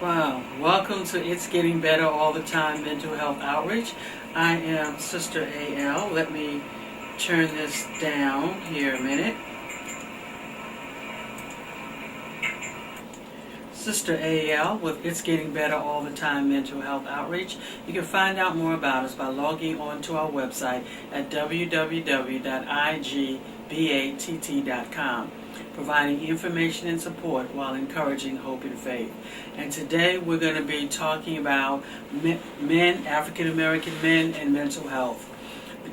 Wow, welcome to It's Getting Better All the Time Mental Health Outreach. I am Sister AL. Let me turn this down here a minute. Sister AL with It's Getting Better All the Time Mental Health Outreach. You can find out more about us by logging on to our website at www.igbatt.com, providing information and support while encouraging hope and faith. And today we're going to be talking about men, African American men, and mental health.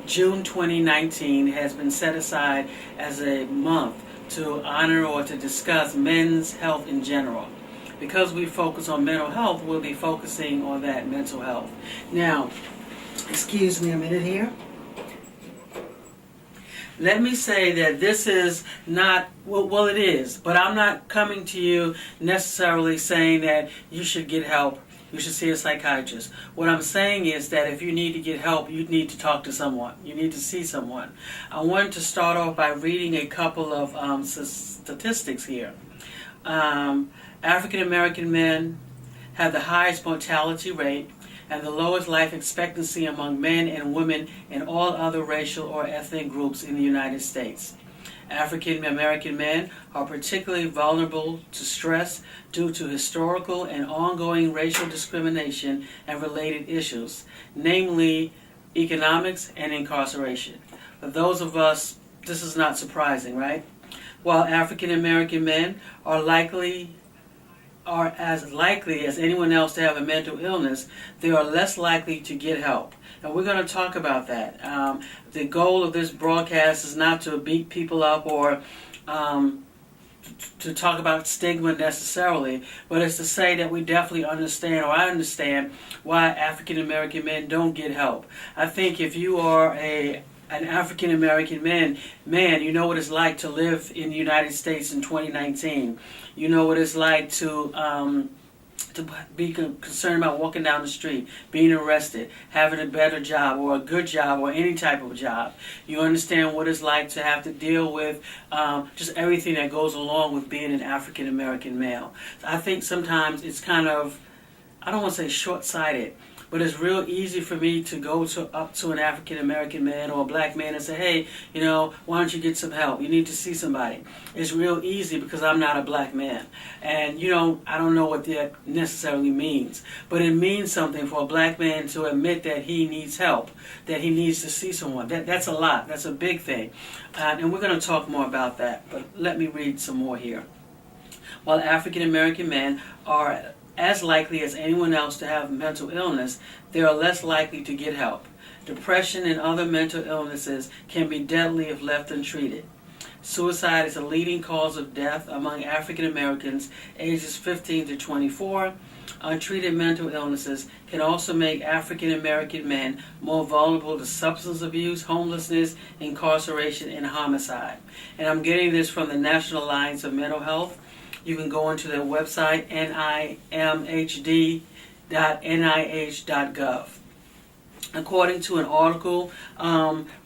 June 2019 has been set aside as a month to honor or to discuss men's health in general. Because we focus on mental health, we'll be focusing on that mental health. Now, excuse me a minute here. Let me say that this is not, well it is, but I'm not coming to you necessarily saying that you should get help, you should see a psychiatrist. What I'm saying is that if you need to get help, you need to talk to someone. You need to see someone. I wanted to start off by reading a couple of statistics here. African American men have the highest mortality rate and the lowest life expectancy among men and women in all other racial or ethnic groups in the United States. African American men are particularly vulnerable to stress due to historical and ongoing racial discrimination and related issues, namely economics and incarceration. For those of us, this is not surprising, right? While African American men are as likely as anyone else to have a mental illness, they are less likely to get help. And we're going to talk about that. The goal of this broadcast is not to beat people up or to talk about stigma necessarily, but it's to say that we definitely understand, or I understand, why African American men don't get help. I think if you are an African American man, you know what it's like to live in the United States in 2019. You know what it's like to be concerned about walking down the street, being arrested, having a better job or a good job or any type of job. You understand what it's like to have to deal with just everything that goes along with being an African American male. I think sometimes it's kind of, I don't want to say short-sighted, but it's real easy for me to go up to an African American man or a black man and say, hey, why don't you get some help? You need to see somebody. It's real easy because I'm not a black man. And, I don't know what that necessarily means. But it means something for a black man to admit that he needs help, that he needs to see someone. That's a lot. That's a big thing. And we're going to talk more about that. But let me read some more here. While African American men are as likely as anyone else to have mental illness, they are less likely to get help. Depression and other mental illnesses can be deadly if left untreated. Suicide is a leading cause of death among African Americans ages 15 to 24. Untreated mental illnesses can also make African American men more vulnerable to substance abuse, homelessness, incarceration, and homicide. And I'm getting this from the National Alliance of Mental Health. You can go into their website, nimhd.nih.gov. According to an article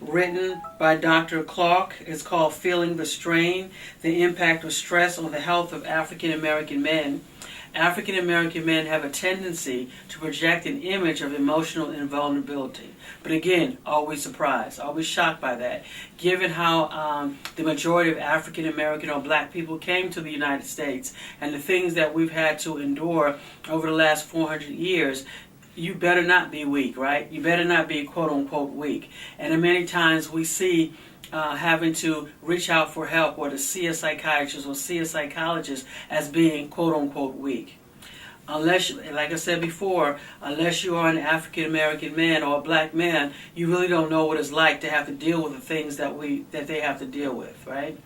written by Dr. Clark, it's called Feeling the Strain, the Impact of Stress on the Health of African American Men. African American men have a tendency to project an image of emotional invulnerability. But again, always surprised, always shocked by that. Given how the majority of African American or black people came to the United States and the things that we've had to endure over the last 400 years, you better not be weak, right? You better not be quote unquote weak. And many times we see having to reach out for help or to see a psychiatrist or see a psychologist as being quote-unquote weak. Unless, like I said before, unless you are an African American man or a black man, you really don't know what it's like to have to deal with the things that they have to deal with, right?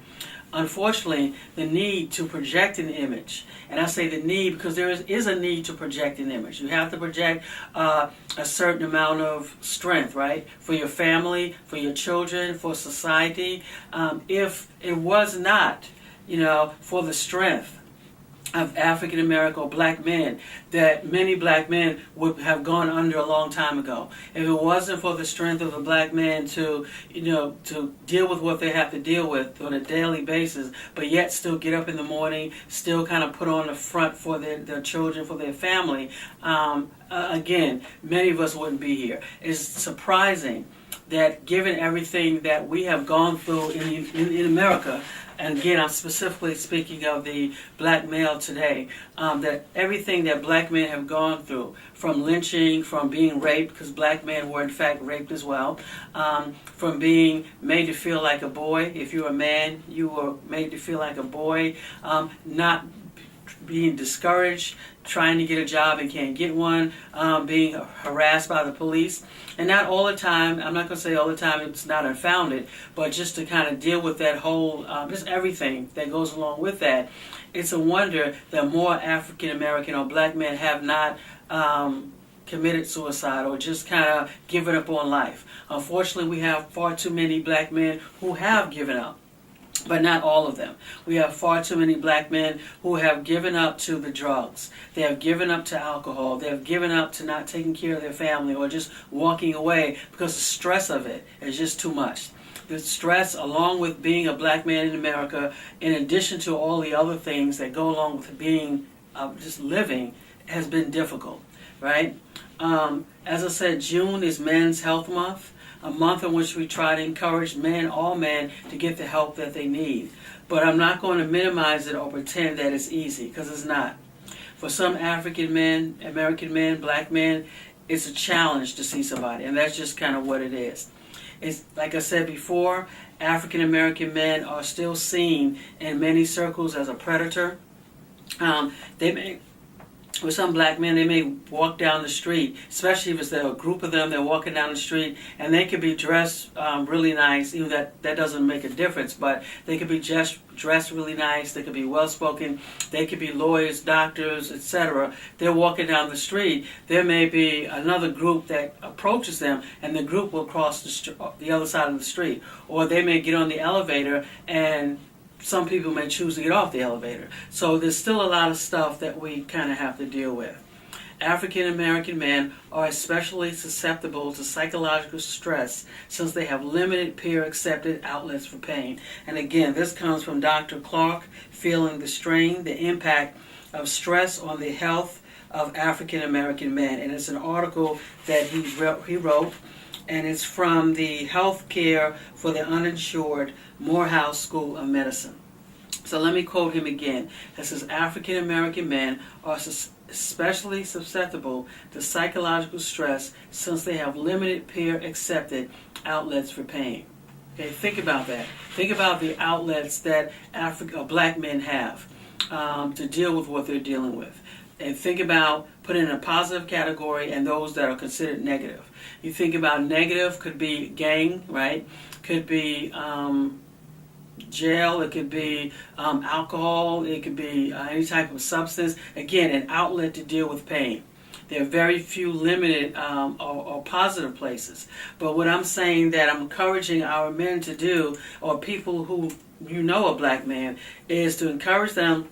Unfortunately, the need to project an image, and I say the need because there is a need to project an image. You have to project a certain amount of strength, right? For your family, for your children, for society. If it was not, for the strength of African American or black men that many black men would have gone under a long time ago. If it wasn't for the strength of the black men to, to deal with what they have to deal with on a daily basis, but yet still get up in the morning, still kind of put on the front for their children, for their family, again, many of us wouldn't be here. It's surprising that given everything that we have gone through in America, and again, I'm specifically speaking of the black male today, that everything that black men have gone through, from lynching, from being raped, because black men were in fact raped as well, from being made to feel like a boy. If you're a man, you were made to feel like a boy, not being discouraged, trying to get a job and can't get one, being harassed by the police. And not all the time, I'm not going to say all the time it's not unfounded, but just to kind of deal with that whole, just everything that goes along with that. It's a wonder that more African American or black men have not committed suicide or just kind of given up on life. Unfortunately, we have far too many black men who have given up. But not all of them. We have far too many black men who have given up to the drugs. They have given up to alcohol. They have given up to not taking care of their family or just walking away because the stress of it is just too much. The stress, along with being a black man in America, in addition to all the other things that go along with being just living, has been difficult, right? As I said, June is Men's Health Month. A month in which we try to encourage men, all men, to get the help that they need. But I'm not going to minimize it or pretend that it's easy, because it's not. For some African men, American men, black men, it's a challenge to see somebody, and that's just kind of what it is. It's like I said before, African American men are still seen in many circles as a predator. With some black men, they may walk down the street, especially if it's a group of them, they're walking down the street, and they could be dressed really nice. Even that doesn't make a difference, but they could be just dressed really nice, they could be well-spoken, they could be lawyers, doctors, etc. They're walking down the street. There may be another group that approaches them, and the group will cross the other side of the street. Or they may get on the elevator, and some people may choose to get off the elevator. So there's still a lot of stuff that we kind of have to deal with. African American men are especially susceptible to psychological stress since they have limited peer-accepted outlets for pain. And again, this comes from Dr. Clark, Feeling the Strain, the Impact of Stress on the Health of African American Men. And it's an article that he wrote, and it's from the Healthcare for the Uninsured, Morehouse School of Medicine. So let me quote him again. It says, African American men are especially susceptible to psychological stress since they have limited peer-accepted outlets for pain. Okay, think about that. Think about the outlets that black men have to deal with what they're dealing with. And think about putting in a positive category and those that are considered negative. You think about negative could be gang, right? Could be jail, it could be alcohol, it could be any type of substance. Again, an outlet to deal with pain. There are very few limited or positive places. But what I'm saying that I'm encouraging our men to do, or people who a black man, is to encourage them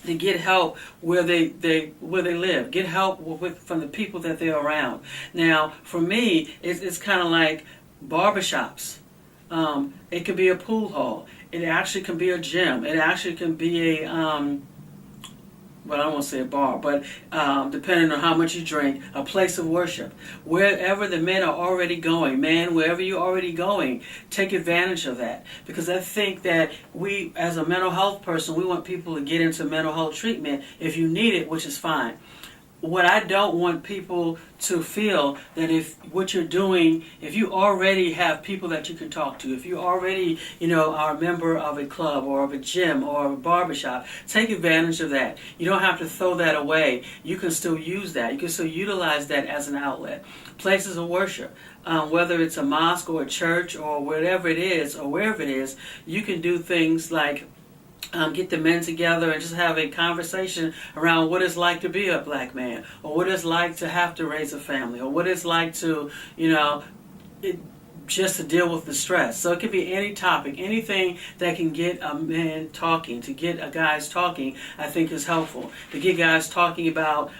to get help where they live. Get help from the people that they're around. Now, for me, it's kind of like barbershops. It could be a pool hall. It actually can be a gym. It actually can be a, well, I don't want to say a bar, but depending on how much you drink, a place of worship. Wherever the men are already going, man, wherever you're already going, take advantage of that. Because I think that we, as a mental health person, we want people to get into mental health treatment if you need it, which is fine. What I don't want people to feel that if what you're doing, if you already have people that you can talk to, if you already, are a member of a club or of a gym or a barbershop, take advantage of that. You don't have to throw that away. You can still use that. You can still utilize that as an outlet. Places of worship, whether it's a mosque or a church or whatever it is or wherever it is, you can do things like get the men together and just have a conversation around what it's like to be a black man, or what it's like to have to raise a family, or what it's like to, just to deal with the stress. So it could be any topic, anything that can get a man talking, to get a guys talking, I think is helpful. To get guys talking about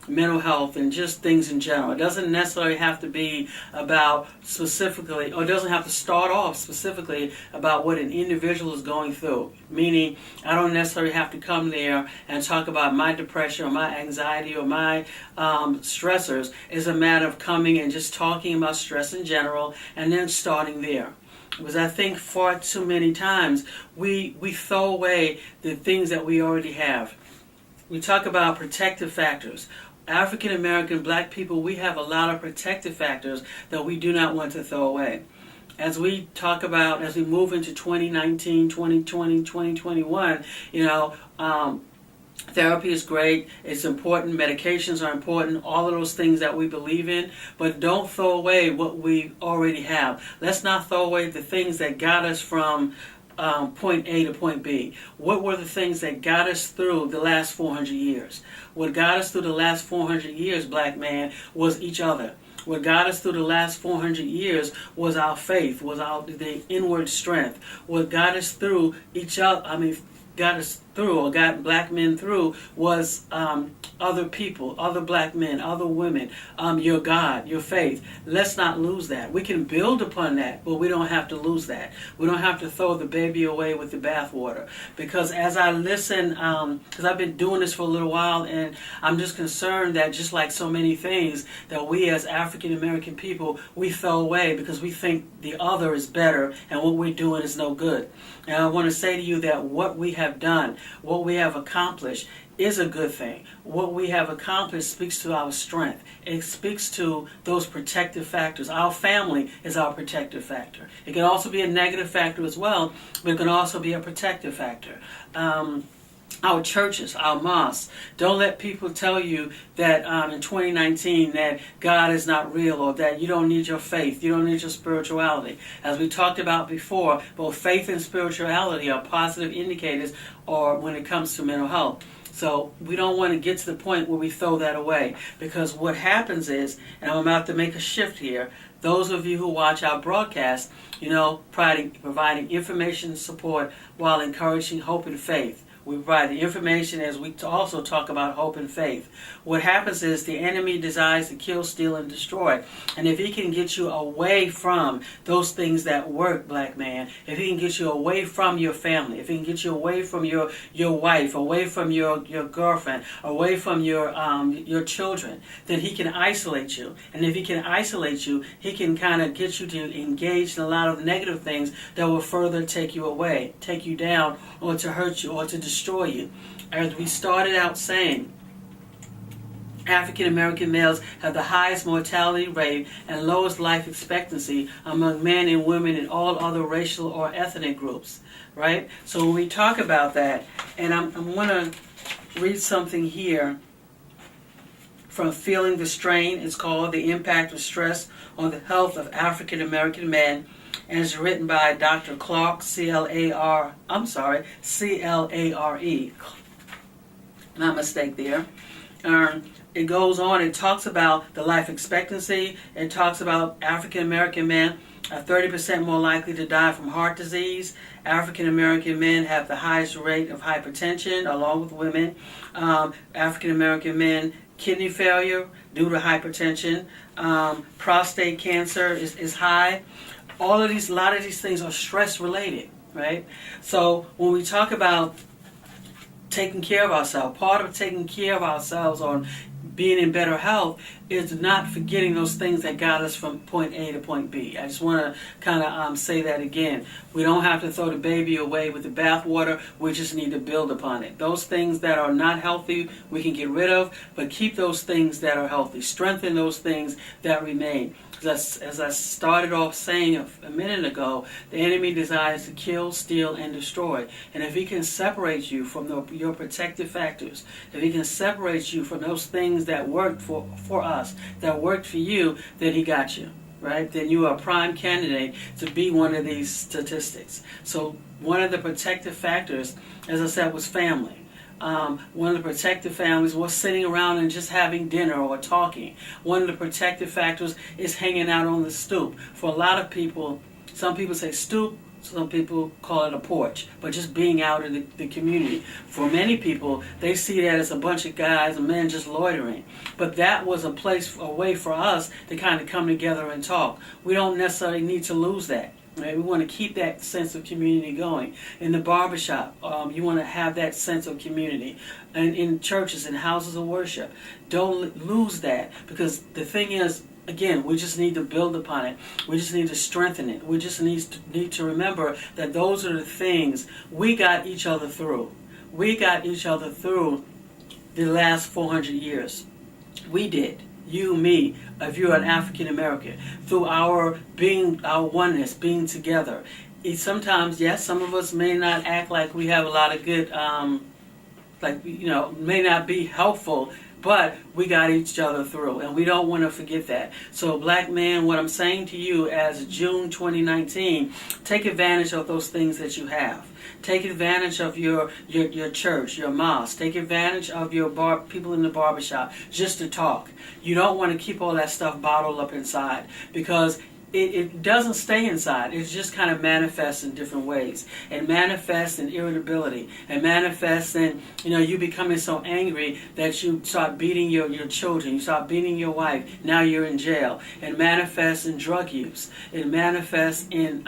mental health and just things in general. It doesn't necessarily have to be about specifically, or it doesn't have to start off specifically about what an individual is going through. Meaning, I don't necessarily have to come there and talk about my depression or my anxiety or my stressors. It's a matter of coming and just talking about stress in general and then starting there. Because I think far too many times we throw away the things that we already have. We talk about protective factors. African American, black people, we have a lot of protective factors that we do not want to throw away. As we talk about, as we move into 2019, 2020, 2021, therapy is great, it's important, medications are important, all of those things that we believe in, but don't throw away what we already have. Let's not throw away the things that got us from point A to point B. What were the things that got us through the last 400 years? What got us through the last 400 years, black man, was each other. What got us through the last 400 years was our faith, was the inward strength. What got us through got black men through was other people, other black men, other women, your God, your faith. Let's not lose that. We can build upon that, but we don't have to lose that. We don't have to throw the baby away with the bathwater. Because as I listen, because I've been doing this for a little while, and I'm just concerned that just like so many things that we as African American people, we throw away because we think the other is better and what we're doing is no good. And I want to say to you that what we have done, what we have accomplished is a good thing. What we have accomplished speaks to our strength. It speaks to those protective factors. Our family is our protective factor. It can also be a negative factor as well, but it can also be a protective factor. Our churches, our mosques. Don't let people tell you that in 2019 that God is not real or that you don't need your faith, you don't need your spirituality. As we talked about before, both faith and spirituality are positive indicators or when it comes to mental health. So we don't want to get to the point where we throw that away, because what happens is, and I'm about to make a shift here, those of you who watch our broadcast, providing information and support while encouraging hope and faith. We provide the information as we also talk about hope and faith. What happens is the enemy desires to kill, steal, and destroy. And if he can get you away from those things that work, black man, if he can get you away from your family, if he can get you away from your wife, away from your girlfriend, away from your children, then he can isolate you. And if he can isolate you, he can kind of get you to engage in a lot of negative things that will further take you away, take you down, or to hurt you, or to destroy you. As we started out saying, African American males have the highest mortality rate and lowest life expectancy among men and women in all other racial or ethnic groups, right? So when we talk about that, and I'm going to read something here from Feeling the Strain. It's called The Impact of Stress on the Health of African American Men, and it's written by Dr. Clark, C-L-A-R-E. Not a mistake there. It goes on, it talks about the life expectancy. It talks about African American men are 30% more likely to die from heart disease. African American men have the highest rate of hypertension, along with women. African American men, kidney failure due to hypertension. Prostate cancer is high. A lot of these things are stress related, right? So when we talk about taking care of ourselves, part of taking care of ourselves or being in better health is not forgetting those things that got us from point A to point B. I just want to kind of say that again. We don't have to throw the baby away with the bathwater. We just need to build upon it. Those things that are not healthy, we can get rid of, but keep those things that are healthy. Strengthen those things that remain. As I started off saying a minute ago, the enemy desires to kill, steal, and destroy. And if he can separate you from your protective factors, if he can separate you from those things that worked for us, that worked for you, then he got you, right? Then you are a prime candidate to be one of these statistics. So one of the protective factors, as I said, was family. One of the protective families was sitting around and just having dinner or talking. One of the protective factors is hanging out on the stoop. For a lot of people, some people say stoop, some people call it a porch, but just being out in the community. For many people, they see that as a bunch of guys and men just loitering. But that was a place, a way for us to kind of come together and talk. We don't necessarily need to lose that. Right? We want to keep that sense of community going. In the barbershop, you want to have that sense of community. And in churches and houses of worship, don't lose that, because the thing is, again, we just need to build upon it. We just need to strengthen it. We just need to remember that those are the things we got each other through. We got each other through the last 400 years. We did. You, me, if you're an African American, through our oneness, being together. Sometimes, yes, some of us may not act like we have a lot of good, may not be helpful, but we got each other through, and we don't want to forget that. So, black man, what I'm saying to you as June 2019, take advantage of those things that you have. Take advantage of your church, your mosque. Take advantage of your people in the barbershop just to talk. You don't want to keep all that stuff bottled up inside, because it doesn't stay inside. It just kind of manifests in different ways. It manifests in irritability. It manifests in, you becoming so angry that you start beating your children. You start beating your wife. Now you're in jail. It manifests in drug use. It manifests in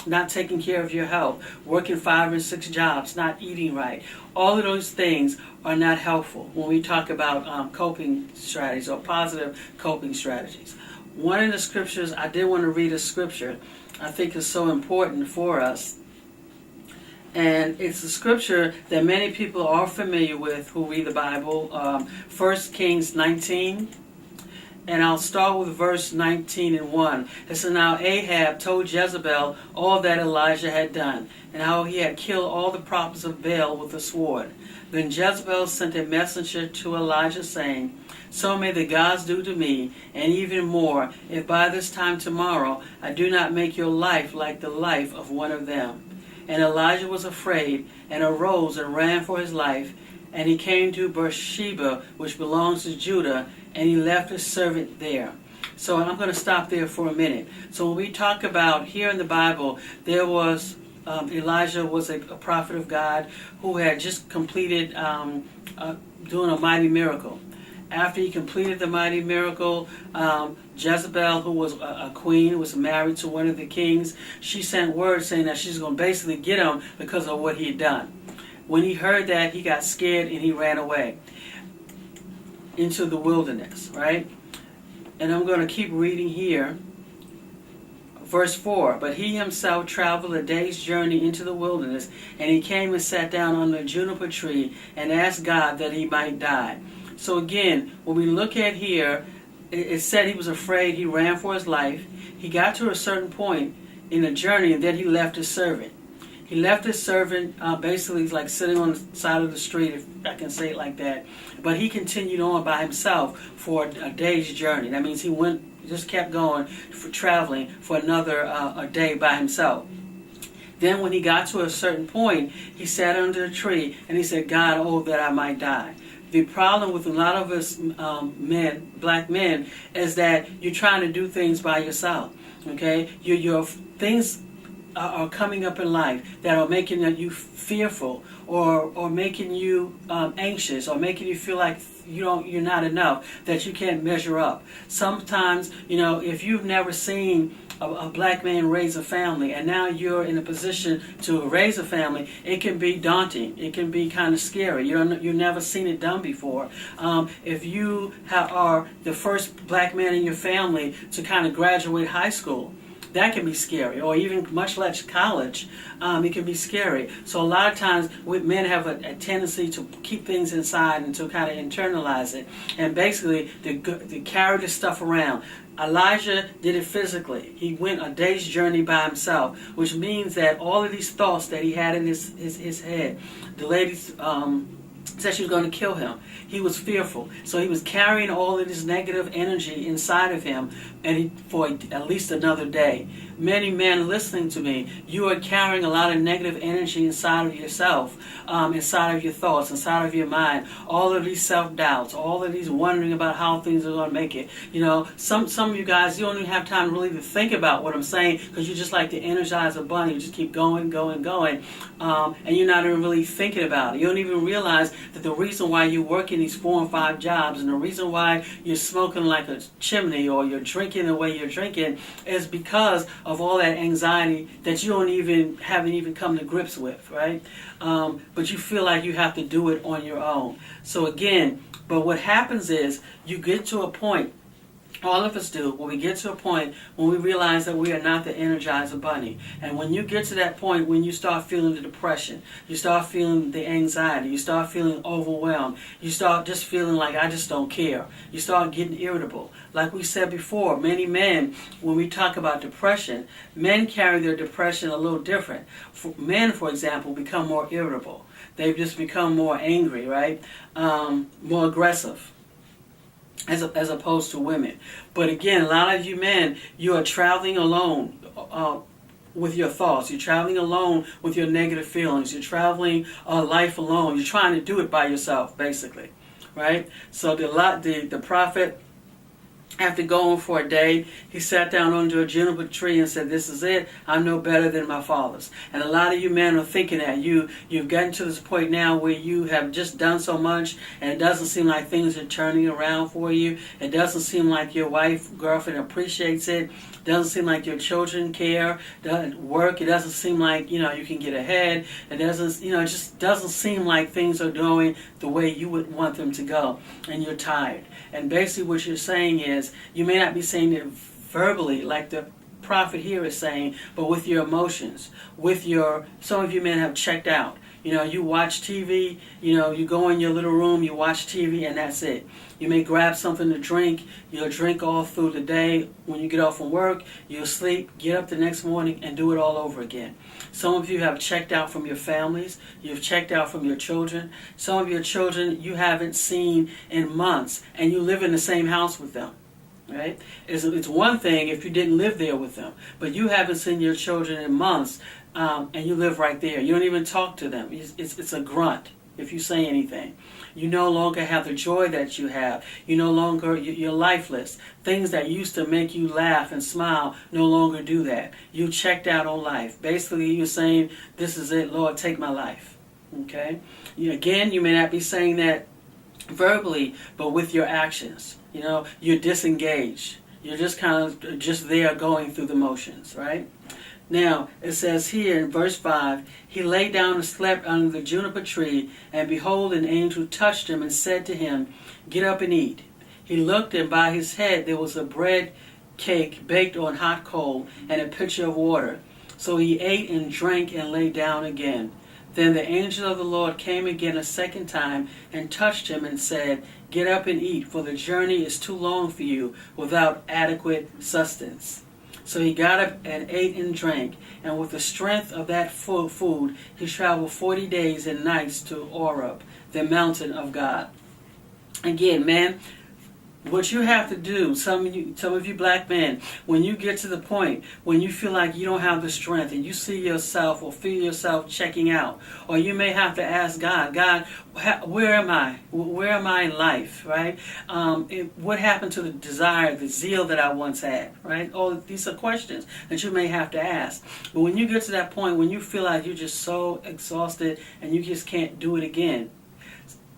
not taking care of your health, working 5 or 6 jobs, not eating right. All of those things are not helpful when we talk about coping strategies or positive coping strategies. One of the scriptures, I did want to read a scripture I think is so important for us. And it's a scripture that many people are familiar with who read the Bible. 1 Kings 19. And I'll start with verse 19 and 1. It says, "Now Ahab told Jezebel all that Elijah had done, and how he had killed all the prophets of Baal with a sword. Then Jezebel sent a messenger to Elijah, saying, So may the gods do to me, and even more, if by this time tomorrow I do not make your life like the life of one of them. And Elijah was afraid, and arose and ran for his life. And he came to Beersheba, which belongs to Judah, and he left his servant there." So I'm going to stop there for a minute. So when we talk about here in the Bible, there was Elijah was a prophet of God who had just completed doing a mighty miracle. After he completed the mighty miracle, Jezebel, who was a queen, was married to one of the kings, she sent word saying that she's going to basically get him because of what he had done. When he heard that, he got scared and he ran away into the wilderness, right? And I'm going to keep reading here. Verse 4, "But he himself traveled a day's journey into the wilderness, and he came and sat down under a juniper tree and asked God that he might die." So again, when we look at here, it said he was afraid, he ran for his life. He got to a certain point in the journey, and then he left his servant. He left his servant basically like sitting on the side of the street, if I can say it like that. But he continued on by himself for a day's journey. That means he just kept going for traveling for another a day by himself. Then when he got to a certain point, he sat under a tree and he said, "God, oh, that I might die." The problem with a lot of us men, black men, is that you're trying to do things by yourself. Okay, your things are coming up in life that are making you fearful, or making you anxious, or making you feel like you're not enough, that you can't measure up. Sometimes, if you've never seen a black man raise a family, and now you're in a position to raise a family, it can be daunting. It can be kind of scary. You've never seen it done before. If you are the first black man in your family to kind of graduate high school, that can be scary, or even much less college. It can be scary. So a lot of times men have a tendency to keep things inside and to kind of internalize it, and basically to carry this stuff around. Elijah did it physically. He went a day's journey by himself, which means that all of these thoughts that he had in his head, the ladies said she was going to kill him. He was fearful. So he was carrying all of this negative energy inside of him for at least another day. Many men listening to me, you are carrying a lot of negative energy inside of yourself, inside of your thoughts, inside of your mind. All of these self-doubts, all of these wondering about how things are going to make it. You know, some of you guys, you don't even have time really to think about what I'm saying because you just like to energize a bunny. You just keep going, going, going, and you're not even really thinking about it. You don't even realize that the reason why you're working these 4 and 5 jobs and the reason why you're smoking like a chimney or you're drinking the way you're drinking is because of all that anxiety that you haven't even come to grips with, right? But you feel like you have to do it on your own. So again, but what happens is you get to a point, all of us do, when we get to a point when we realize that we are not the Energizer Bunny. And when you get to that point, when you start feeling the depression, you start feeling the anxiety, you start feeling overwhelmed, you start just feeling like I just don't care. You start getting irritable. Like we said before, many men, when we talk about depression, men carry their depression a little different. Men, for example, become more irritable. They've just become more angry, right? More aggressive. As opposed to women. But again, a lot of you men, you are traveling alone with your thoughts. You're traveling alone with your negative feelings. You're traveling life alone. You're trying to do it by yourself, basically, right? So the prophet, after going for a day, he sat down under a juniper tree and said, this is it. I'm no better than my fathers. And a lot of you men are thinking that. You've gotten to this point now where you have just done so much and it doesn't seem like things are turning around for you. It doesn't seem like your wife, girlfriend appreciates it. It doesn't seem like your children care. It doesn't work. It doesn't seem like, you can get ahead. It doesn't, it just doesn't seem like things are going the way you would want them to go. And you're tired. And basically what you're saying is, you may not be saying it verbally like the prophet here is saying, but with your emotions, some of you men have checked out. You watch TV, you go in your little room, you watch TV, and that's it. You may grab something to drink, you'll drink all through the day. When you get off from work, you'll sleep, get up the next morning, and do it all over again. Some of you have checked out from your families, you've checked out from your children. Some of your children you haven't seen in months, and you live in the same house with them. Right? It's one thing if you didn't live there with them, but you haven't seen your children in months, and you live right there. You don't even talk to them. It's a grunt if you say anything. You no longer have the joy that you have. You're lifeless. Things that used to make you laugh and smile no longer do that. You checked out on life. Basically, you're saying, this is it, Lord, take my life. Okay? Again, you may not be saying that verbally, but with your actions. You're disengaged. You're just kind of just there going through the motions, right? Now, it says here in verse 5, he lay down and slept under the juniper tree, and behold, an angel touched him and said to him, get up and eat. He looked, and by his head there was a bread cake baked on hot coal and a pitcher of water. So he ate and drank and lay down again. Then the angel of the Lord came again a second time and touched him and said, get up and eat, for the journey is too long for you without adequate sustenance. So he got up and ate and drank, and with the strength of that food, he traveled 40 days and nights to Oreb, the mountain of God. Again, man, what you have to do, some of you black men, when you get to the point when you feel like you don't have the strength and you see yourself or feel yourself checking out, or you may have to ask God, where am I? Where am I in life, right? What happened to the desire, the zeal that I once had, right? All these are questions that you may have to ask. But when you get to that point when you feel like you're just so exhausted and you just can't do it again,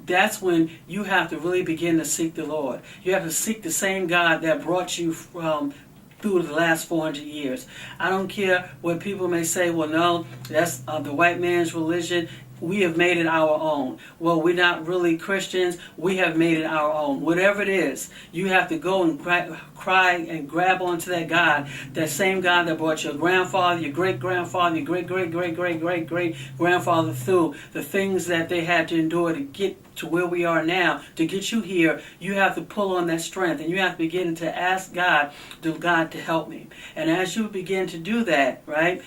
that's when you have to really begin to seek the Lord. You have to seek the same God that brought you through the last 400 years. I don't care what people may say, well, no, that's the white man's religion. We have made it our own. Well, we're not really Christians. We have made it our own. Whatever it is, you have to go and cry and grab onto that God, that same God that brought your grandfather, your great-grandfather, your great-great-great-great-great-grandfather through the things that they had to endure to get to where we are now. To get you here, you have to pull on that strength, and you have to begin to ask God to help me. And as you begin to do that, right,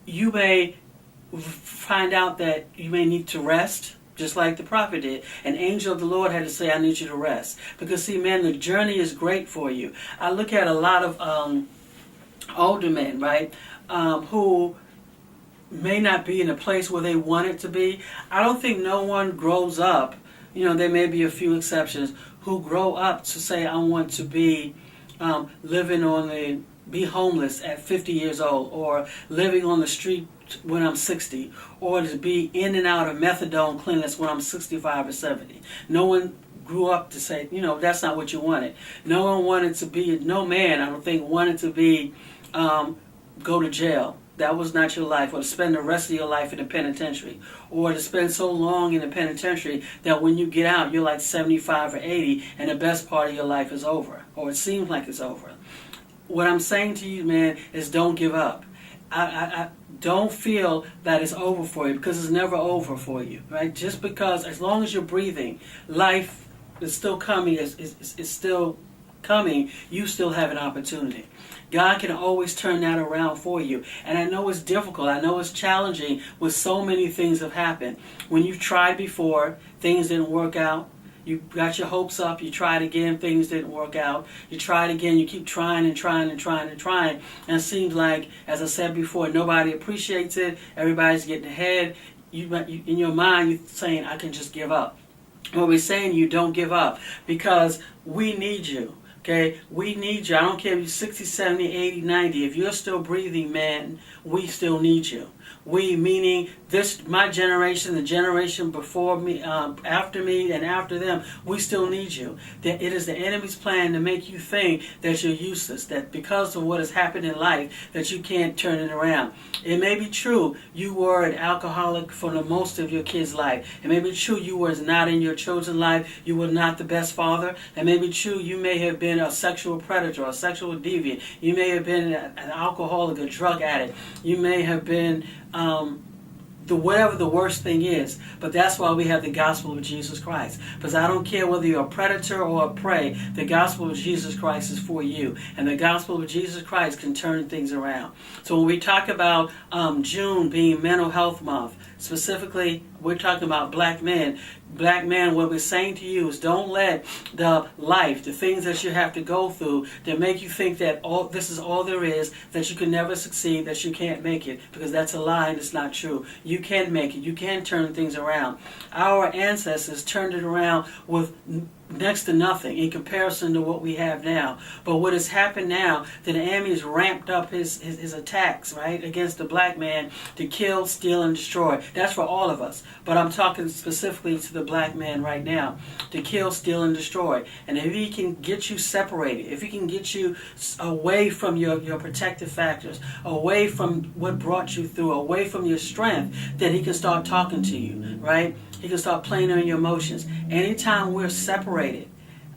you may find out that you may need to rest. just like the prophet did. An angel of the Lord had to say, I need you to rest. Because see, man, the journey is great for you. I look at a lot of older men, right, who may not be in a place where they want it to be. I don't think no one grows up, there may be a few exceptions, who grow up to say, I want to be be homeless at 50 years old, or living on the street when I'm 60, or to be in and out of methadone clinics when I'm 65 or 70. No one grew up to say, that's not what you wanted. No one wanted to be, no man, I don't think, wanted to be, go to jail. That was not your life, or to spend the rest of your life in the penitentiary, or to spend so long in the penitentiary that when you get out, you're like 75 or 80, and the best part of your life is over, or it seems like it's over. What I'm saying to you, man, is don't give up. I don't feel that it's over for you, because it's never over for you, right? Just because, as long as you're breathing, life is still coming, is still coming, you still have an opportunity. God can always turn that around for you. And I know it's difficult. I know it's challenging when so many things have happened. When you've tried before, things didn't work out. You got your hopes up. You tried again, things didn't work out. You tried again. You keep trying and trying and trying and trying. And it seems like, as I said before, nobody appreciates it. Everybody's getting ahead. You in your mind, you're saying, I can just give up. Well, we're saying you don't give up, because we need you. Okay, we need you. I don't care if you're 60, 70, 80, 90. If you're still breathing, man, we still need you. We, meaning my generation, the generation before me, after me, and after them, we still need you. That it is the enemy's plan to make you think that you're useless, that because of what has happened in life, that you can't turn it around. It may be true you were an alcoholic for the most of your kid's life. It may be true you were not in your children's life. You were not the best father. It may be true you may have been a sexual predator, a sexual deviant. You may have been an alcoholic, a drug addict. You may have been whatever the worst thing is. But that's why we have the gospel of Jesus Christ. Because I don't care whether you're a predator or a prey, the gospel of Jesus Christ is for you. And the gospel of Jesus Christ can turn things around. So when we talk about June being Mental Health Month, specifically we're talking about black men. Black men, what we're saying to you is, don't let the life, the things that you have to go through, that make you think that this is all there is, that you can never succeed, that you can't make it, because that's a lie and it's not true. You can make it. You can turn things around. Our ancestors turned it around with next to nothing in comparison to what we have now. But what has happened now, that the enemy has ramped up his attacks, right, against the black man to kill, steal, and destroy. That's for all of us. But I'm talking specifically to the black man right now, to kill, steal, and destroy. And if he can get you separated, if he can get you away from your protective factors, away from what brought you through, away from your strength, then he can start talking to you, right? He can start playing on your emotions. Anytime we're separated,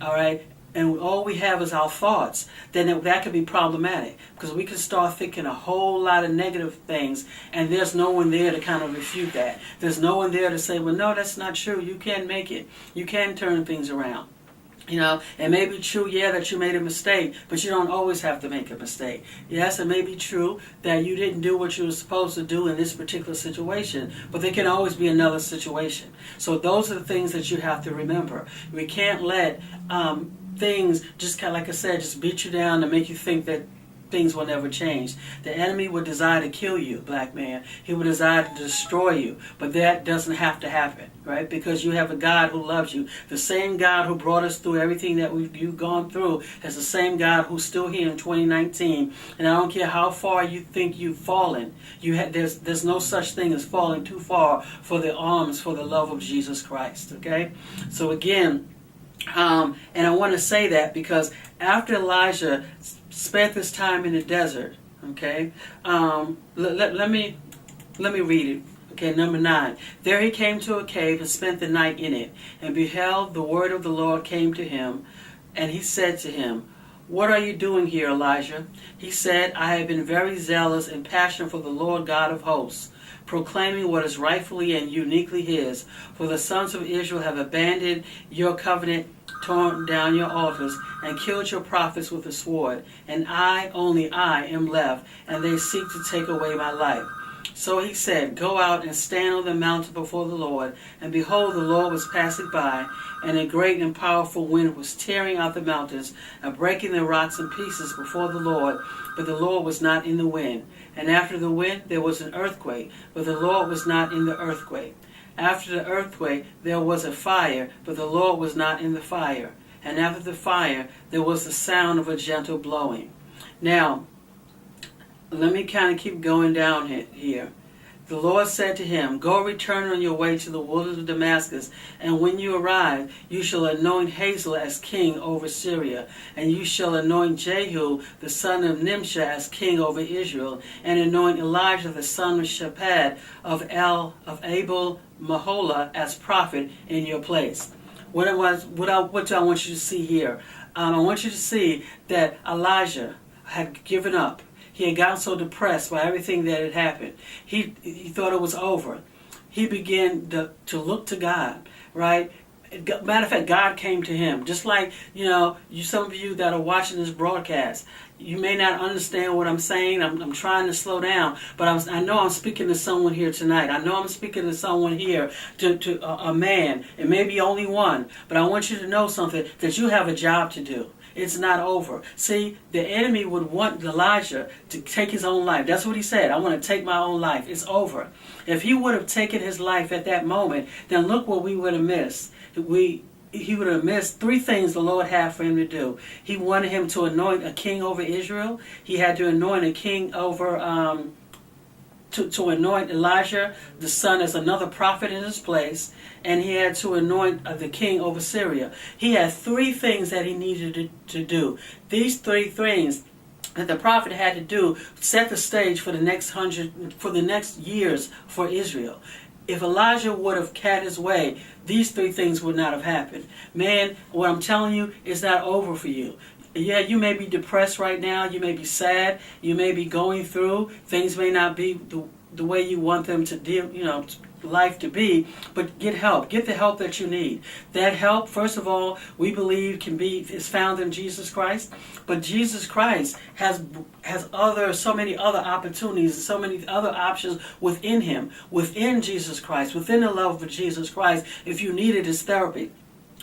all right, and all we have is our thoughts, then that could be problematic, because we can start thinking a whole lot of negative things, and there's no one there to kind of refute that. There's no one there to say, well, no, that's not true. You can make it. You can turn things around. It may be true, that you made a mistake, but you don't always have to make a mistake. Yes, it may be true that you didn't do what you were supposed to do in this particular situation, but there can always be another situation. So those are the things that you have to remember. We can't let things, just kind of like I said, just beat you down to make you think that things will never change. The enemy would desire to kill you, black man. He would desire to destroy you. But that doesn't have to happen, right? Because you have a God who loves you. The same God who brought us through everything that you've gone through is the same God who's still here in 2019. And I don't care how far you think you've fallen. There's no such thing as falling too far for the arms, for the love of Jesus Christ, okay? So again, and I want to say that because after Elijah spent this time in the desert, okay, let me read it. Okay, number 9. There he came to a cave and spent the night in it, and beheld the word of the Lord came to him, and he said to him, What are you doing here, Elijah? He said, I have been very zealous and passionate for the Lord God of hosts, proclaiming what is rightfully and uniquely his. For the sons of Israel have abandoned your covenant, torn down your altars, and killed your prophets with the sword. And I, only I, am left, and they seek to take away my life. So he said, "Go out and stand on the mountain before the Lord." And behold, the Lord was passing by, and a great and powerful wind was tearing out the mountains and breaking the rocks in pieces before the Lord. But the Lord was not in the wind. And after the wind there was an earthquake, but the Lord was not in the earthquake. After the earthquake there was a fire, but the Lord was not in the fire. And after the fire there was the sound of a gentle blowing. Now, let me kind of keep going down here. The Lord said to him, "Go, return on your way to the wilderness of Damascus, and when you arrive, you shall anoint Hazael as king over Syria, and you shall anoint Jehu the son of Nimshi as king over Israel, and anoint Elijah the son of Shaphat of Abel Mahola as prophet in your place." What do I want you to see here? I want you to see that Elijah had given up. He had gotten so depressed by everything that had happened. He thought it was over. He began to look to God, right? Matter of fact, God came to him. Just like, some of you that are watching this broadcast, you may not understand what I'm saying. I'm trying to slow down, but I know I'm speaking to someone here tonight. I know I'm speaking to someone here, to a man. It may be only one, but I want you to know something, that you have a job to do. It's not over. See, the enemy would want Elijah to take his own life. That's what he said. "I want to take my own life. It's over." If he would have taken his life at that moment, then look what we would have missed. He would have missed three things the Lord had for him to do. He wanted him to anoint a king over Israel. He had to anoint a king over to anoint Elijah the son as another prophet in his place, and he had to anoint the king over Syria. He had three things that he needed to do. These three things that the prophet had to do set the stage for the next years for Israel. If Elijah would have had his way, these three things would not have happened. Man, what I'm telling you is not over for you. Yeah, you may be depressed right now. You may be sad. You may be going through. Things may not be the way you want them to deal, life to be, but get help. Get the help that you need. That help, first of all, we believe is found in Jesus Christ. But Jesus Christ has so many other opportunities, so many other options within him, within Jesus Christ, within the love of Jesus Christ. If you needed his therapy,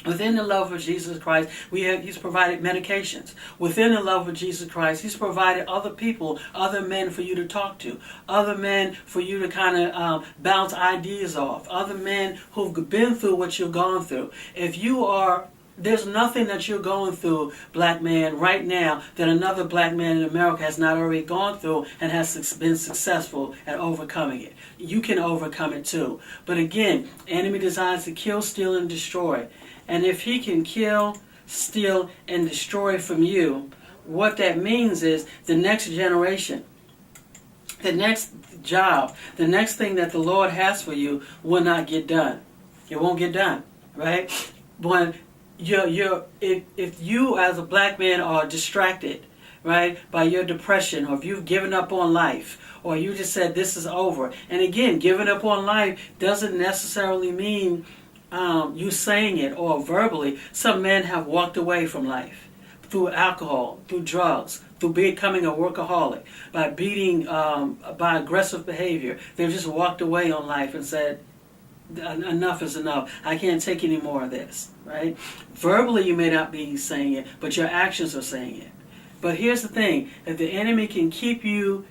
within the love of Jesus Christ, he's provided medications. Within the love of Jesus Christ, he's provided other people, other men for you to talk to, other men for you to kind of bounce ideas off, other men who've been through what you've gone through. There's nothing that you're going through, black man, right now that another black man in America has not already gone through and has been successful at overcoming it. You can overcome it too. But again, enemy desires to kill, steal, and destroy. And if he can kill, steal, and destroy from you, what that means is the next generation, the next job, the next thing that the Lord has for you will not get done. It won't get done, right? When if you as a black man are distracted, right, by your depression, or if you've given up on life, or you just said this is over. And again, giving up on life doesn't necessarily mean you saying it or verbally. Some men have walked away from life through alcohol, through drugs, through becoming a workaholic, by aggressive behavior. They've just walked away on life and said, enough is enough. I can't take any more of this, right? Verbally you may not be saying it, but your actions are saying it. But here's the thing, if the enemy can keep you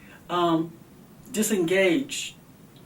disengaged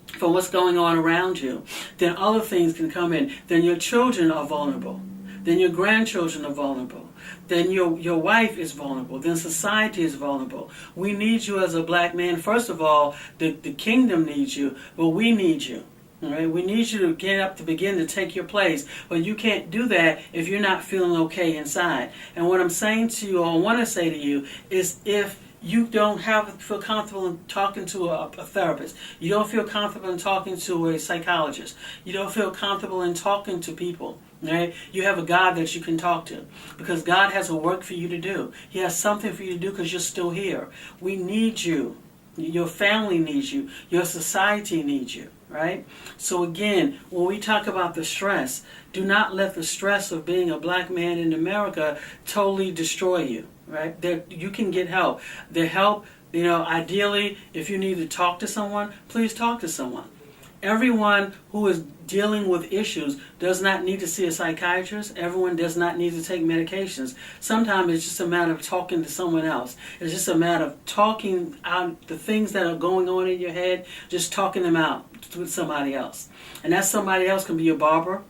from what's going on around you, then other things can come in. Then your children are vulnerable. Then your grandchildren are vulnerable. Then your wife is vulnerable. Then society is vulnerable. We need you as a black man. First of all, the kingdom needs you, but we need you. All right? We need you to get up to begin to take your place. But you can't do that if you're not feeling okay inside. And what I'm saying to you, or want to say to you, is if you don't feel comfortable in talking to a therapist, you don't feel comfortable in talking to a psychologist, you don't feel comfortable in talking to people, right? You have a God that you can talk to, because God has a work for you to do. He has something for you to do because you're still here. We need you. Your family needs you. Your society needs you, right? So again, when we talk about the stress, do not let the stress of being a black man in America totally destroy you. Right? You can get help. The help Ideally, if you need to talk to someone, please talk to someone. Everyone who is dealing with issues does not need to see a psychiatrist. Everyone does not need to take medications. Sometimes it's just a matter of talking to someone else. It's just a matter of talking out the things that are going on in your head, just talking them out with somebody else. And that somebody else can be your barber.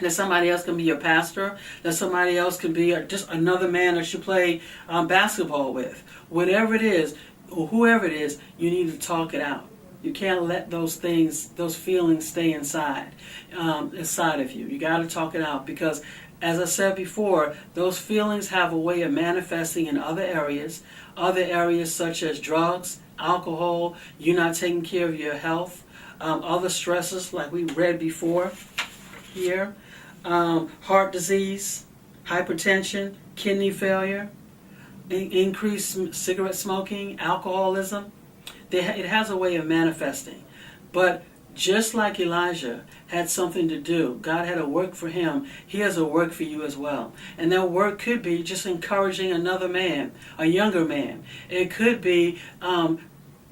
That somebody else can be your pastor. That somebody else can be just another man that you play basketball with. Whatever it is, or whoever it is, you need to talk it out. You can't let those feelings stay inside of you. You got to talk it out because, as I said before, those feelings have a way of manifesting in other areas such as drugs, alcohol, you not taking care of your health, other stresses like we read before here, heart disease, hypertension, kidney failure, increased cigarette smoking, alcoholism. It has a way of manifesting. But just like Elijah had something to do, God had a work for him, he has a work for you as well. And that work could be just encouraging another man, a younger man. It could be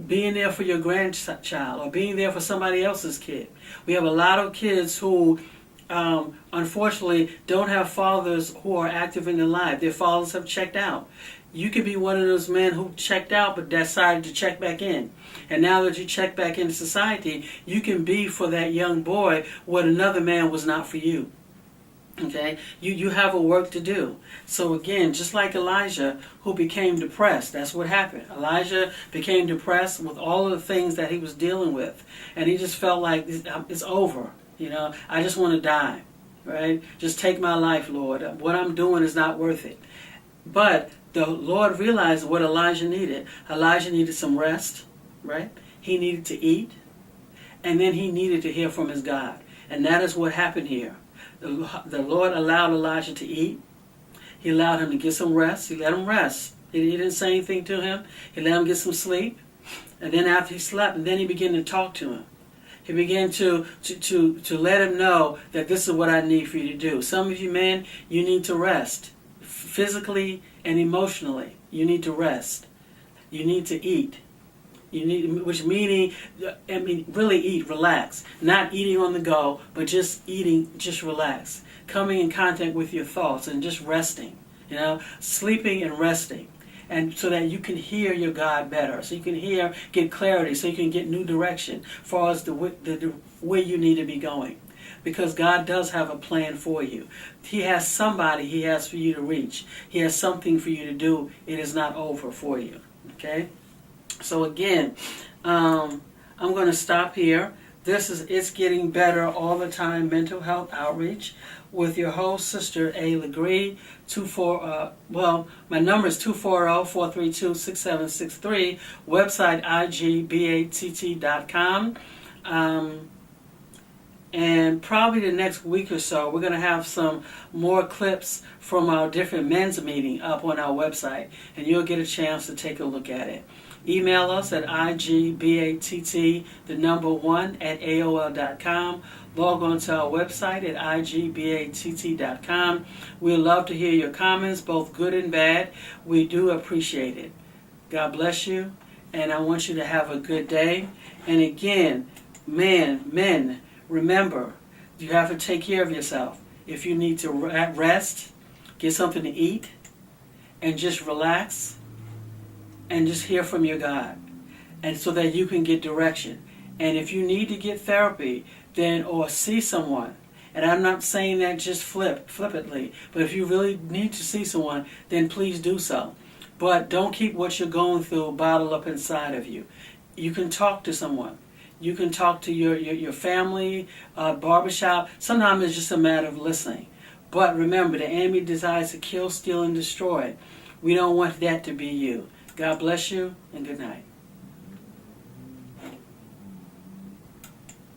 being there for your grandchild or being there for somebody else's kid. We have a lot of kids who unfortunately don't have fathers who are active in their life. Their fathers have checked out. You could be one of those men who checked out but decided to check back in. And now that you check back into society, you can be for that young boy what another man was not for you. Okay? You have a work to do. So again, just like Elijah, who became depressed, that's what happened. Elijah became depressed with all of the things that he was dealing with. And he just felt like it's over. I just want to die. Right? Just take my life, Lord. What I'm doing is not worth it. But the Lord realized what Elijah needed. Elijah needed some rest, right? He needed to eat, and then he needed to hear from his God. And that is what happened here. The Lord allowed Elijah to eat. He allowed him to get some rest. He let him rest. He didn't say anything to him. He let him get some sleep. And then after he slept, and then he began to talk to him. He began to let him know that this is what I need for you to do. Some of you men, you need to rest. Physically and emotionally, you need to rest. You need to eat. Really eat, relax. Not eating on the go, but just eating, just relax. Coming in contact with your thoughts and just resting. Sleeping and resting. And so that you can hear your God better. So you can get clarity, so you can get new direction as far as the way you need to be going. Because God does have a plan for you. He has somebody he has for you to reach. He has something for you to do. It is not over for you. Okay? So again, I'm going to stop here. This is It's Getting Better All the Time Mental Health Outreach with your host, Sister A. Legree. My number is 240-432-6763. Website igbatt.com. And probably the next week or so, we're going to have some more clips from our different men's meeting up on our website, and you'll get a chance to take a look at it. Email us at igbatt1@AOL.com. Log on to our website at igbatt.com. We'd love to hear your comments, both good and bad. We do appreciate it. God bless you, and I want you to have a good day. And again, men, remember, you have to take care of yourself. If you need to rest, get something to eat, and just relax, and just hear from your God, and so that you can get direction. And if you need to get therapy, or see someone, and I'm not saying that just flippantly, but if you really need to see someone, then please do so. But don't keep what you're going through bottled up inside of you. You can talk to someone. You can talk to your family, barbershop. Sometimes it's just a matter of listening. But remember, the enemy desires to kill, steal, and destroy. We don't want that to be you. God bless you, and good night.